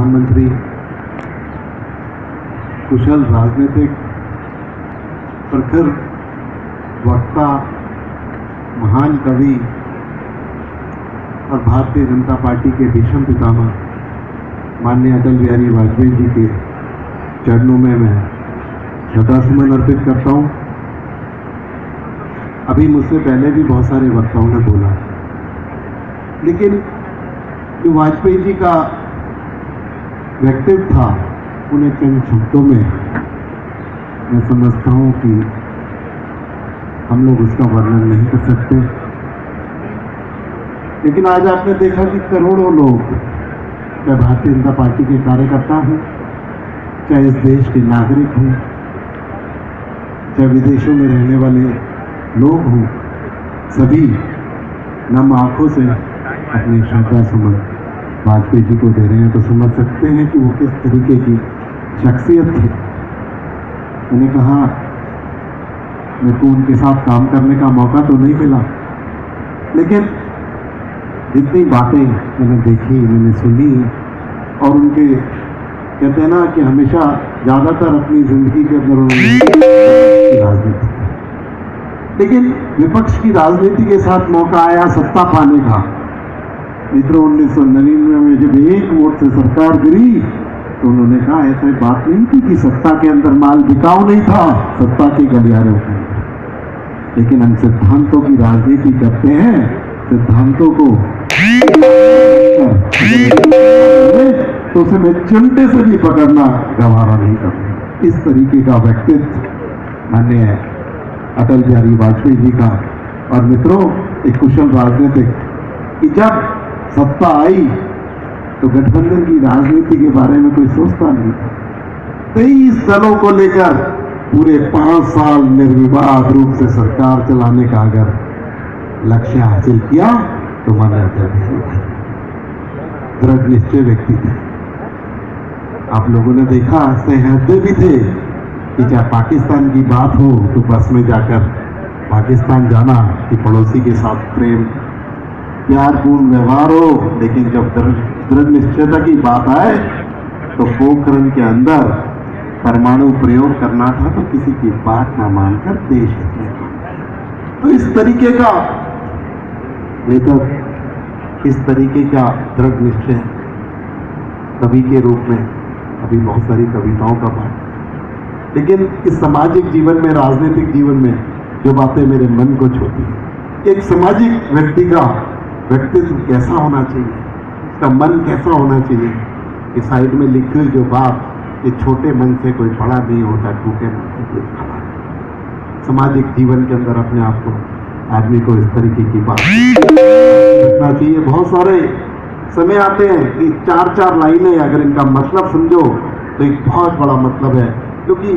प्रधानमंत्री, कुशल राजनीतिक, प्रखर वक्ता, महान कवि और भारतीय जनता पार्टी के भीषण पितामह माननीय अटल बिहारी वाजपेयी जी के चरणों में मैं श्रद्धासुमन अर्पित करता हूं। अभी मुझसे पहले भी बहुत सारे वक्ताओं ने बोला, लेकिन जो वाजपेयी जी का व्यक्तित्व था उन्हें चंद शब्दों में मैं समझता हूं कि हम लोग उसका वर्णन नहीं कर सकते। लेकिन आज आपने देखा कि करोड़ों लोग, चाहे भारतीय जनता पार्टी के कार्यकर्ता हों, चाहे इस देश के नागरिक हों, चाहे विदेशों में रहने वाले लोग हों, सभी नम आंखों से अपनी श्रद्धा सुमन वाजपेयी जी को दे रहे हैं। तो समझ सकते हैं कि वो किस तरीके की शख्सियत थी। मैंने कहा मेरे को उनके साथ काम करने का मौका तो नहीं मिला, लेकिन जितनी बातें मैंने देखी, मैंने सुनी, और उनके कहते हैं ना कि हमेशा ज़्यादातर अपनी जिंदगी के अंदर उन्होंने राजनीति, लेकिन विपक्ष की राजनीति के साथ मौका आया सत्ता पाने का। मित्रों, 1999 में जब एक वोट से सरकार गिरी तो उन्होंने कहा ऐसी बात नहीं थी कि सत्ता के अंदर माल बिकाऊ नहीं था, सत्ता के गलियारे होते हैं, लेकिन हम सिद्धांतों की राजनीति करते हैं। सिद्धांतों को तो उसे मैं चिमटे से भी पकड़ना गवारा नहीं करता। इस तरीके का व्यक्तित्व माननीय अटल बिहारी वाजपेयी जी का। और मित्रों, एक कुशल राजनीतिक कि जब सत्ता आई तो गठबंधन की राजनीति के बारे में कोई सोचता नहीं था। 23 दलों को लेकर पूरे 5 साल निर्विवाद रूप से सरकार चलाने का अगर लक्ष्य हासिल किया तो माननीय अटल बिहारी वाजपेयी दृढ़ निश्चय व्यक्ति थे। आप लोगों ने देखा, सहते भी थे कि चाहे पाकिस्तान की बात हो तो बस में जाकर पाकिस्तान जाना, कि पड़ोसी के साथ प्रेम प्यारपूर्ण व्यवहार हो, लेकिन जब दृढ़ निश्चयता की बात आए तो पोखरण के अंदर परमाणु प्रयोग करना था तो किसी की बात ना मानकर देश हित में काम। तो इस तरीके का नेतृत्व, इस तरीके का दृढ़ निश्चय कवि के रूप में अभी बहुत सारी कविताओं का पाठ, लेकिन इस सामाजिक जीवन में, राजनीतिक जीवन में जो बातें मेरे मन को छूती हैं, एक सामाजिक व्यक्ति का व्यक्तित्व कैसा होना चाहिए, उसका मन कैसा होना चाहिए, कि साइड में लिखी हुई जो बात, कि छोटे मन से कोई बड़ा नहीं होता, टूटे मन से कोई बड़ा नहीं। सामाजिक जीवन के अंदर अपने आप को, आदमी को इस तरीके की बात रखना चाहिए। बहुत सारे समय आते हैं कि 4-4 लाइनें अगर इनका मतलब समझो तो एक बहुत बड़ा मतलब है, क्योंकि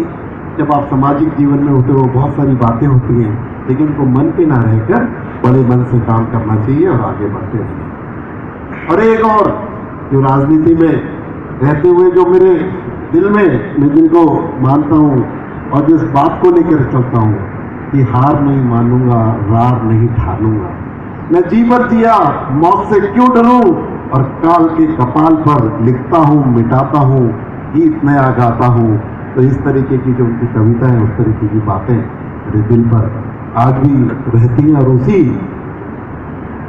जब आप सामाजिक जीवन में होते हो बहुत सारी बातें होती हैं, लेकिन उनको मन पे ना रहकर बड़े मन से काम करना चाहिए और आगे बढ़ते रहना। और एक और जो राजनीति में रहते हुए जो मेरे दिल में, मैं जिनको मानता हूँ और जिस बात को लेकर चलता हूँ कि हार नहीं मानूंगा, रार नहीं ठानूंगा, मैं जी भर जिया मौत से क्यों डरूं, और काल के कपाल पर लिखता हूँ, मिटाता हूँ, गीत नया गाता हूँ। तो इस तरीके की जो उनकी कविता है, उस तरीके की बातें मेरे दिल पर आज भी रहती हैं, और उसी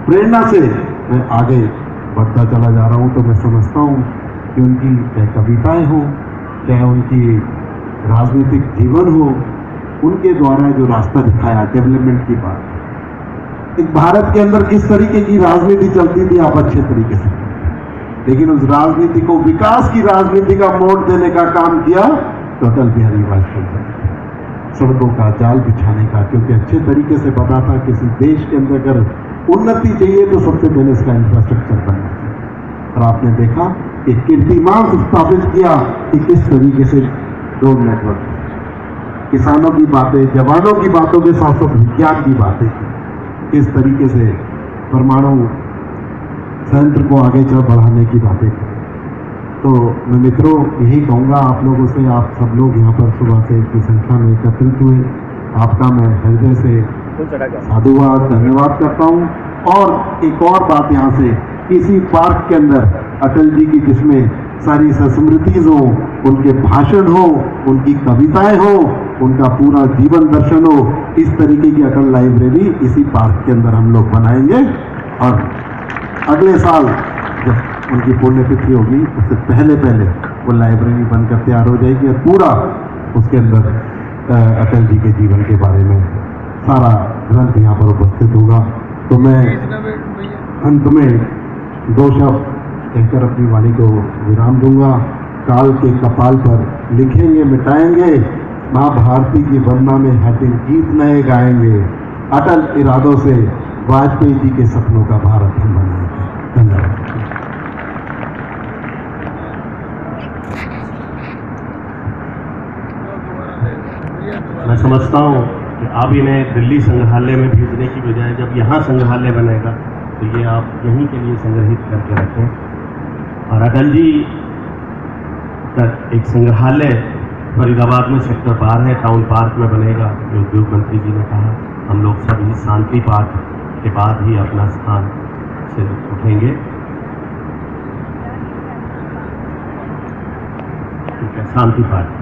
प्रेरणा से मैं आगे बढ़ता चला जा रहा हूँ। तो मैं समझता हूँ कि उनकी चाहे कविताएं हों, चाहे उनकी राजनीतिक जीवन हो, उनके द्वारा जो रास्ता दिखाया डेवलपमेंट की बात, एक भारत के अंदर किस तरीके की राजनीति चलती थी आप अच्छे तरीके से, लेकिन उस राजनीति को विकास की राजनीति का मोड़ देने का काम किया तो अटल बिहारी वाजपेयी ने सड़कों का जाल बिछाने का, क्योंकि अच्छे तरीके से पता था किसी देश के अंदर अगर उन्नति चाहिए तो सबसे पहले इसका इंफ्रास्ट्रक्चर बनना चाहिए। और आपने देखा कि कीर्तिमान स्थापित किया कि किस तरीके से रोड नेटवर्क, किसानों की बातें, जवानों की बातों के साथ साथ विज्ञान की बातें, किस तरीके से परमाणु संयंत्र को आगे चल बढ़ाने की बातें। तो मैं मित्रों यही कहूँगा आप लोगों से, आप सब लोग यहाँ पर सुबह से इतनी संख्या में एकत्रित हुए, आपका मैं हृदय से साधुवाद धन्यवाद करता हूँ। और एक और बात यहाँ से, किसी पार्क के अंदर अटल जी की जिसमें सारी स्मृतिज हो, उनके भाषण हो, उनकी कविताएं हो, उनका पूरा जीवन दर्शन हो। इस तरीके की अटल लाइब्रेरी इसी पार्क के अंदर हम लोग बनाएंगे और अगले साल जब उनकी पुण्यतिथि होगी उससे पहले पहले वो लाइब्रेरी बनकर तैयार हो जाएगी और पूरा उसके अंदर अटल जी के जीवन के बारे में सारा ग्रंथ यहाँ पर उपस्थित होगा। तो मैं अंत में दो शब्द कहकर अपनी वाणी को विराम दूंगा। काल के कपाल पर लिखेंगे मिटाएंगे, माँ भारती की वंदना में हर दिन गीत नए गाएंगे। अटल इरादों से वाजपेयी जी के सपनों का भारत हम बनाएंगे। धन्यवाद। मैं समझता हूँ कि आप इन्हें दिल्ली संग्रहालय में भेजने की बजाय जब यहाँ संग्रहालय बनेगा तो ये आप यहीं के लिए संग्रहित करके रखें। और अटल जी का एक संग्रहालय फरीदाबाद में सेक्टर 12 है, टाउन पार्क में बनेगा, जो उद्योग मंत्री जी ने कहा। हम लोग सभी शांति पाठ के बाद ही अपना स्थान से उठेंगे। ठीक है, शांति पाठ।